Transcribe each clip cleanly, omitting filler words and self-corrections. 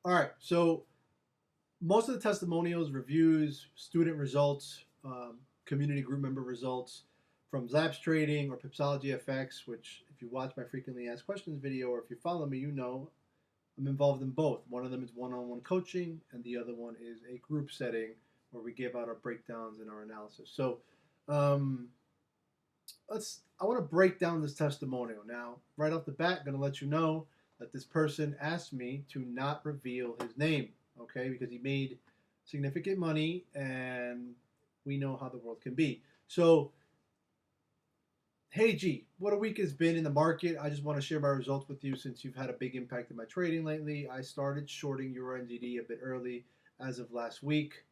All right, so most of the testimonials, reviews, student results, community group member results from ZapzTrading or PipsologyFX, which if you watch my frequently asked questions video or if you follow me, you know I'm involved in both. One of them is one-on-one coaching, and the other one is a group setting where we give out our breakdowns and our analysis. So um, I want to break down this testimonial. Now, right off the bat, I'm going to let you know that this person asked me to not reveal his name, okay, because he made significant money and we know how the world can be. So, hey G, what a week has been in the market. I just want to share my results with you since you've had a big impact in my trading lately. I started shorting Euro NZD a bit early as of last week.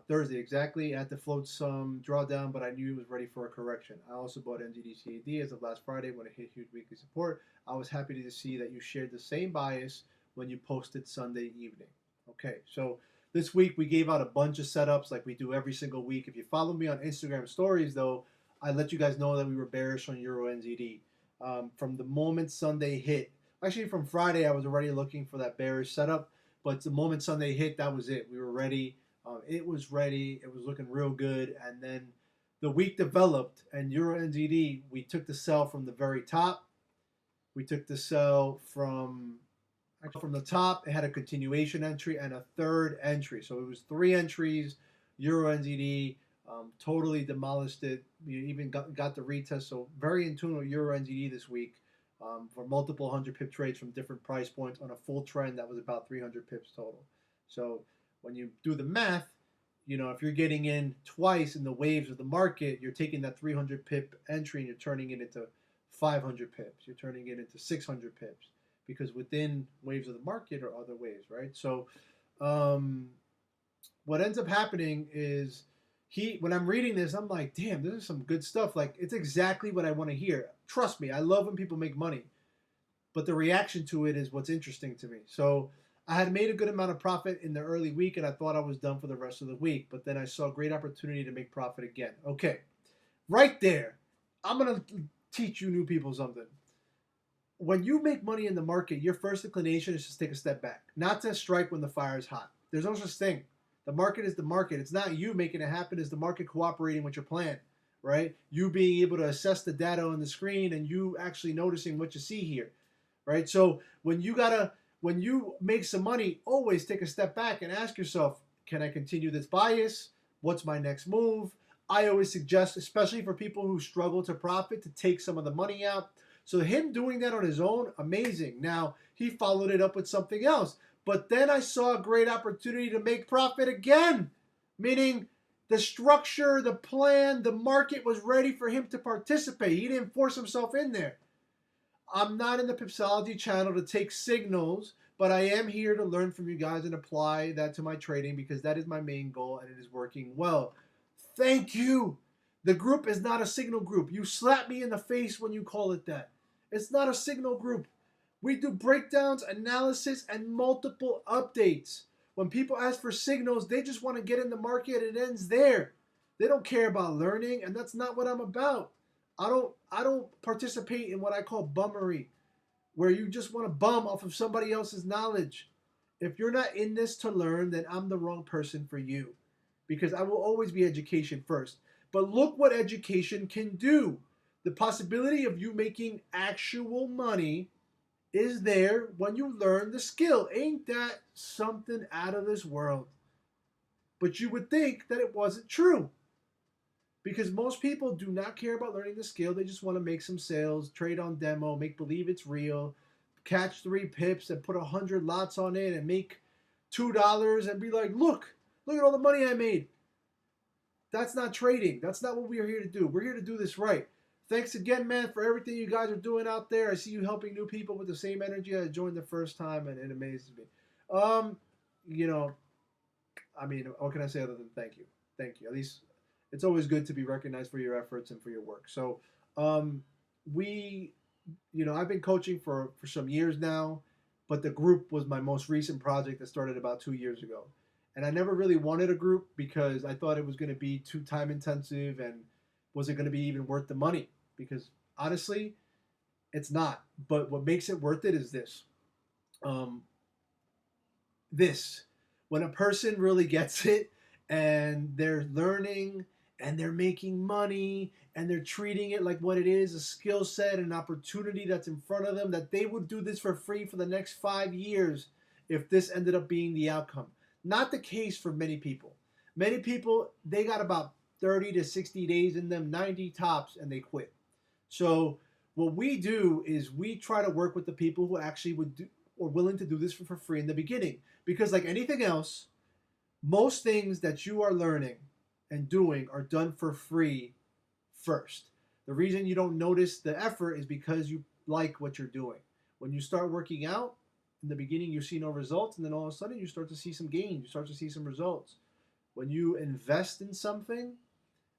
Thursday exactly. I had to float some drawdown, but I knew it was ready for a correction. I also bought NZD as of last Friday when it hit huge weekly support. I was happy to see that you shared the same bias when you posted Sunday evening. Okay, so this week we gave out a bunch of setups like we do every single week. If you follow me on Instagram stories, though, I let you guys know that we were bearish on Euro NZD. From the moment Sunday hit, actually from Friday, I was already looking for that bearish setup, but the moment Sunday hit, that was it. We were ready. It was ready. It was looking real good. And then the week developed, and Euro NZD, we took the sell from the very top. We took the sell from the top. It had a continuation entry and a third entry. So it was three entries. Euro NZD totally demolished it. We even got the retest. So very in tune with Euro NZD this week for multiple 100 pip trades from different price points on a full trend that was about 300 pips total. So when you do the math, you know, if you're getting in twice in the waves of the market, you're taking that 300 pip entry and you're turning it into 500 pips. You're turning it into 600 pips because within waves of the market are other waves, right? So what ends up happening is when I'm reading this, I'm like, damn, this is some good stuff. Like, it's exactly what I want to hear. Trust me, I love when people make money, but the reaction to it is what's interesting to me. So I had made a good amount of profit in the early week, and I thought I was done for the rest of the week. But then I saw a great opportunity to make profit again. Okay, right there, I'm going to teach you new people something. When you make money in the market, your first inclination is to take a step back, not to strike when the fire is hot. There's no such thing. The market is the market. It's not you making it happen. It's the market cooperating with your plan, right? You being able to assess the data on the screen and you actually noticing what you see here, right? So when you make some money, always take a step back and ask yourself, can I continue this bias? What's my next move? I always suggest, especially for people who struggle to profit, to take some of the money out. So him doing that on his own, amazing. Now, he followed it up with something else. But then I saw a great opportunity to make profit again, meaning the structure, the plan, the market was ready for him to participate. He didn't force himself in there. I'm not in the Pipsology channel to take signals, but I am here to learn from you guys and apply that to my trading because that is my main goal and it is working well. Thank you. The group is not a signal group. You slap me in the face when you call it that. It's not a signal group. We do breakdowns, analysis, and multiple updates. When people ask for signals, they just want to get in the market and it ends there. They don't care about learning, and that's not what I'm about. I don't participate in what I call bummery, where you just want to bum off of somebody else's knowledge. If you're not in this to learn, then I'm the wrong person for you, because I will always be education first. But look what education can do. The possibility of you making actual money is there when you learn the skill. Ain't that something out of this world? But you would think that it wasn't true, because most people do not care about learning the skill. They just want to make some sales, trade on demo, make believe it's real, catch 3 pips and put 100 lots on it and make $2 and be like, look at all the money I made. That's not trading. That's not what we are here to do. We're here to do this right. Thanks again, man, for everything you guys are doing out there. I see you helping new people with the same energy I joined the first time, and it amazes me. You know, I mean, what can I say other than thank you? Thank you. At least it's always good to be recognized for your efforts and for your work. So, we, I've been coaching for some years now, but the group was my most recent project that started about 2 years ago. And I never really wanted a group because I thought it was going to be too time intensive and was it going to be even worth the money? Because honestly, it's not. But what makes it worth it is this. this. When a person really gets it and they're learning and they're making money and they're treating it like what it is, a skill set, an opportunity that's in front of them, that they would do this for free for the next 5 years if this ended up being the outcome. Not the case for many people. Many people, they got about 30 to 60 days in them, 90 tops, and they quit. So what we do is we try to work with the people who actually would do or willing to do this for free in the beginning. Because like anything else, most things that you are learning and doing are done for free first. The reason you don't notice the effort is because you like what you're doing. When you start working out, in the beginning you see no results, and then all of a sudden you start to see some gains, you start to see some results. When you invest in something,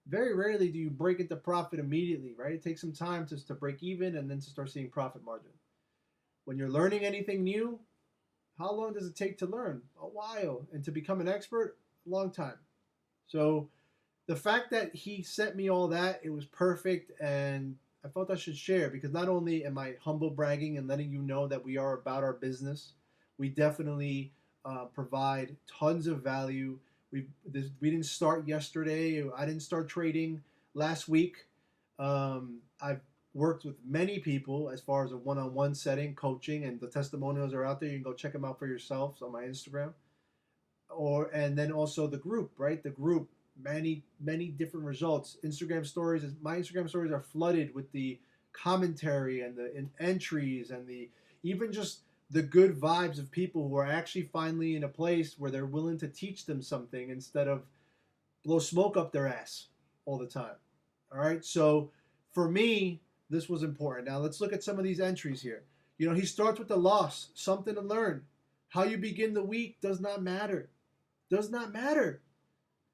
very rarely do you break into profit immediately, right? It takes some time to break even and then to start seeing profit margin. When you're learning anything new, how long does it take to learn? A while. And to become an expert, a long time. So the fact that he sent me all that, it was perfect, and I felt I should share, because not only am I humble bragging and letting you know that we are about our business, we definitely provide tons of value. We didn't start yesterday. I didn't start trading last week. I've worked with many people as far as a one-on-one setting, coaching, and the testimonials are out there. You can go check them out for yourselves on my Instagram. And then also the group, right? The group, many different results. My Instagram stories are flooded with the commentary and the entries and the even just the good vibes of people who are actually finally in a place where they're willing to teach them something instead of blow smoke up their ass all the time. All right. So for me, this was important. Now let's look at some of these entries here. He starts with the loss, something to learn. How you begin the week does not matter. Does not matter.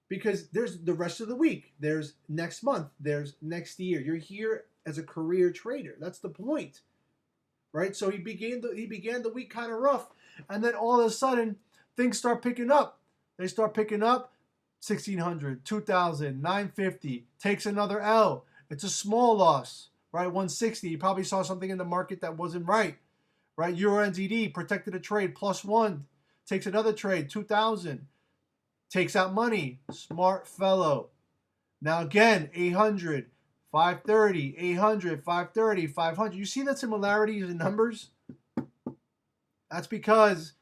Because there's the rest of the week. There's next month. There's next year. You're here as a career trader. That's the point. Right? So he began the week kind of rough. And then all of a sudden, things start picking up. They start picking up. 1,600, 2,000, 950. Takes another L. It's a small loss. Right? 160. He probably saw something in the market that wasn't right. Right? Euro NZD protected a trade. +1. Takes another trade. 2,000. Takes out money. Smart fellow. Now again, 800, 530, 800, 530, 500. You see the similarities in numbers? That's because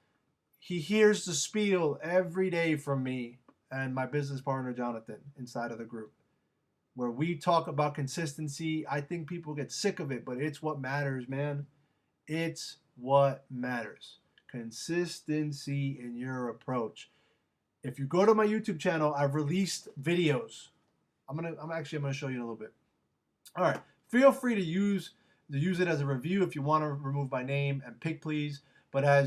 he hears the spiel every day from me and my business partner, Jonathan, inside of the group, where we talk about consistency. I think people get sick of it, but it's what matters, man. It's what matters. Consistency in your approach. If you go to my YouTube channel, I've released videos. I'm gonna show you in a little bit. All right, feel free to use it as a review if you want to remove my name and pick, please. But I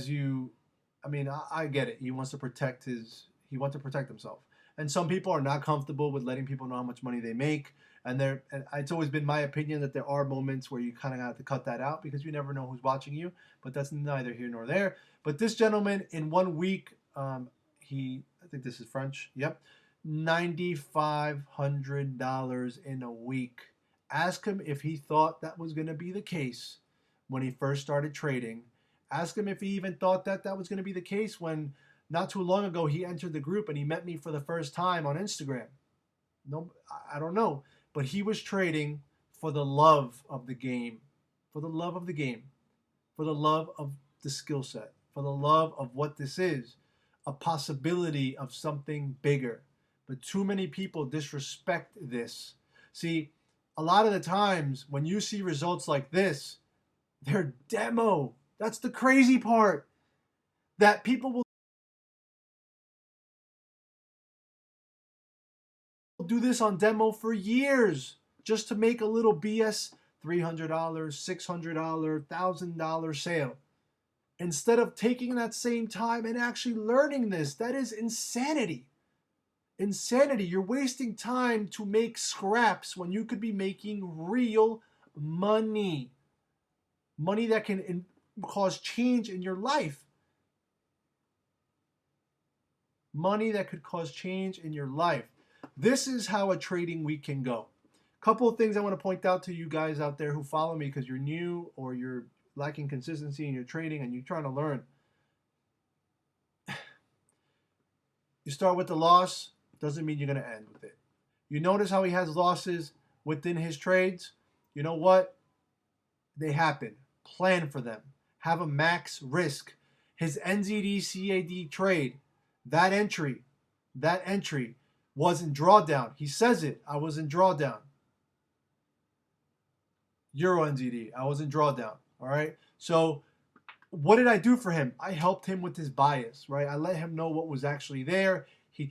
get it. He wants to protect himself. And some people are not comfortable with letting people know how much money they make. And it's always been my opinion that there are moments where you kind of have to cut that out because you never know who's watching you. But that's neither here nor there. But this gentleman, in 1 week, I think this is French. Yep. $9,500 in a week. Ask him if he thought that was going to be the case when he first started trading. Ask him if he even thought that was going to be the case when not too long ago he entered the group and he met me for the first time on Instagram. No, I don't know. But he was trading for the love of the game. For the love of the game. For the love of the skill set. For the love of what this is. A possibility of something bigger. But too many people disrespect this. See, a lot of the times when you see results like this, they're demo. That's the crazy part. That people will do this on demo for years just to make a little BS $300, $600, $1,000 sale. Instead of taking that same time and actually learning this. That is insanity. Insanity. You're wasting time to make scraps when you could be making real money. Money that can cause change in your life. Money that could cause change in your life. This is how a trading week can go. Couple of things I want to point out to you guys out there who follow me because you're new or you're lacking consistency in your trading and you're trying to learn. You start with the loss, doesn't mean you're going to end with it. You notice how he has losses within his trades? You know what? They happen. Plan for them. Have a max risk. His NZD CAD trade, that entry was in drawdown. He says it. I was in drawdown. Euro NZD. I was in drawdown. All right. So what did I do for him? I helped him with his bias, right? I let him know what was actually there. He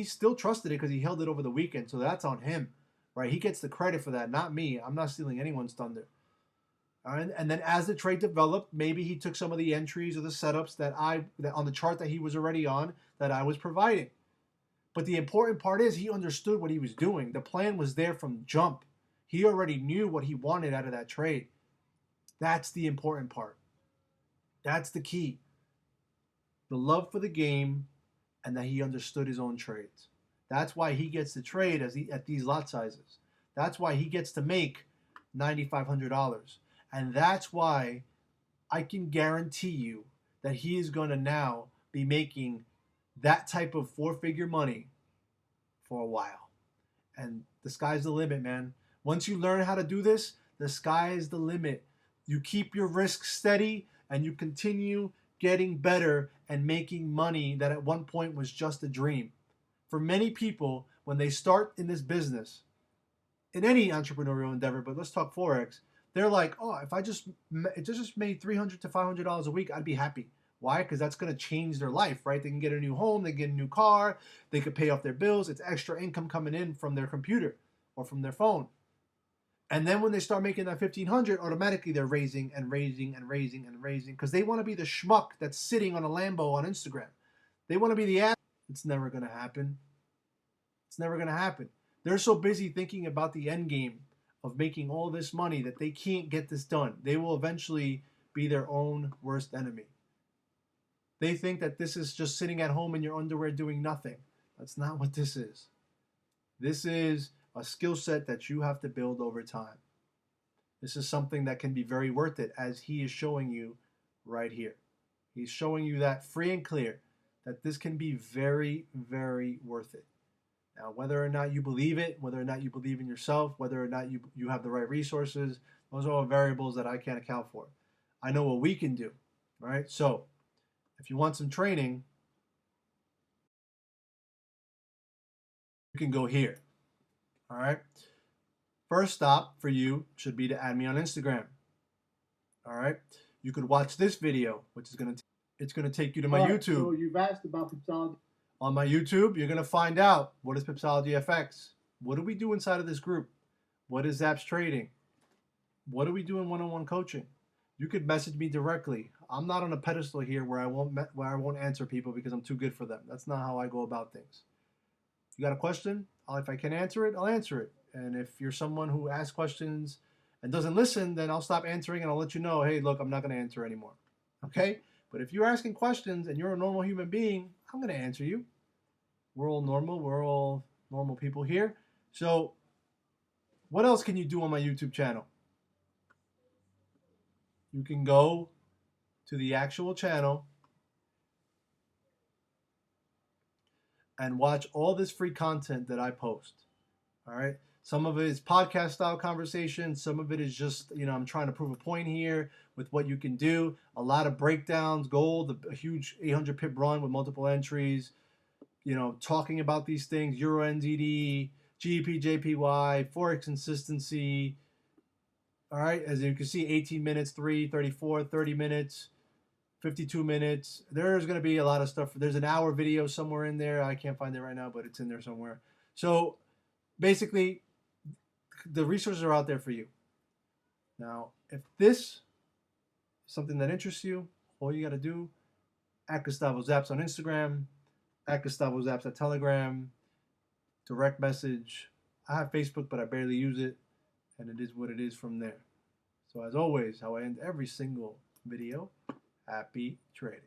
still trusted it because he held it over the weekend. So that's on him, right? He gets the credit for that, not me. I'm not stealing anyone's thunder. All right. And then as the trade developed, maybe he took some of the entries or the setups that on the chart that he was already on that I was providing. But the important part is he understood what he was doing. The plan was there from jump. He already knew what he wanted out of that trade. That's the important part. That's the key. The love for the game and that he understood his own trades. That's why he gets to trade at these lot sizes. That's why he gets to make $9,500. And that's why I can guarantee you that he is going to now be making that type of four-figure money for a while. And the sky's the limit, man. Once you learn how to do this, the sky is the limit. You keep your risk steady and you continue getting better and making money that at one point was just a dream. For many people, when they start in this business, in any entrepreneurial endeavor, but let's talk Forex, they're like, oh, if it just made $300 to $500 a week, I'd be happy. Why? Because that's going to change their life, right? They can get a new home, they can get a new car, they could pay off their bills. It's extra income coming in from their computer or from their phone. And then when they start making that $1,500, automatically they're raising and raising and raising and raising because they want to be the schmuck that's sitting on a Lambo on Instagram. They want to be the ass. It's never going to happen. It's never going to happen. They're so busy thinking about the end game of making all this money that they can't get this done. They will eventually be their own worst enemy. They think that this is just sitting at home in your underwear doing nothing. That's not what this is. This is a skill set that you have to build over time. This is something that can be very worth it, as he is showing you right here. He's showing you that free and clear, that this can be very, very worth it. Now, whether or not you believe it, whether or not you believe in yourself, whether or not you have the right resources, those are all variables that I can't account for. I know what we can do, right? So, if you want some training, you can go here, all right? First stop for you should be to add me on Instagram, all right? You could watch this video, which is going to take you to my YouTube. So you've asked about Pipsology. On my YouTube, you're going to find out what is PipsologyFX. What do we do inside of this group? What is ZapzTrading? What do we do in one-on-one coaching? You could message me directly. I'm not on a pedestal here where I won't answer people because I'm too good for them. That's not how I go about things. You got a question? If I can answer it, I'll answer it. And if you're someone who asks questions and doesn't listen, then I'll stop answering and I'll let you know, hey, look, I'm not going to answer anymore. Okay? But if you're asking questions and you're a normal human being, I'm going to answer you. We're all normal. We're all normal people here. So what else can you do on my YouTube channel? You can go to the actual channel and watch all this free content that I post. All right. Some of it is podcast style conversation. Some of it is just, I'm trying to prove a point here with what you can do. A lot of breakdowns, gold, a huge 800 pip run with multiple entries, talking about these things, Euro NZD, GBP, JPY, Forex consistency. All right. As you can see, 18 minutes, 3, 34, 30 minutes, 52 minutes. There's going to be a lot of stuff. There's an hour video somewhere in there. I can't find it right now, but it's in there somewhere. So basically, the resources are out there for you. Now, if this is something that interests you, all you got to do, at Gustavo Zapz on Instagram, at Gustavo Zapz at Telegram, direct message. I have Facebook, but I barely use it, and it is what it is from there. So as always, how I end every single video, happy trading.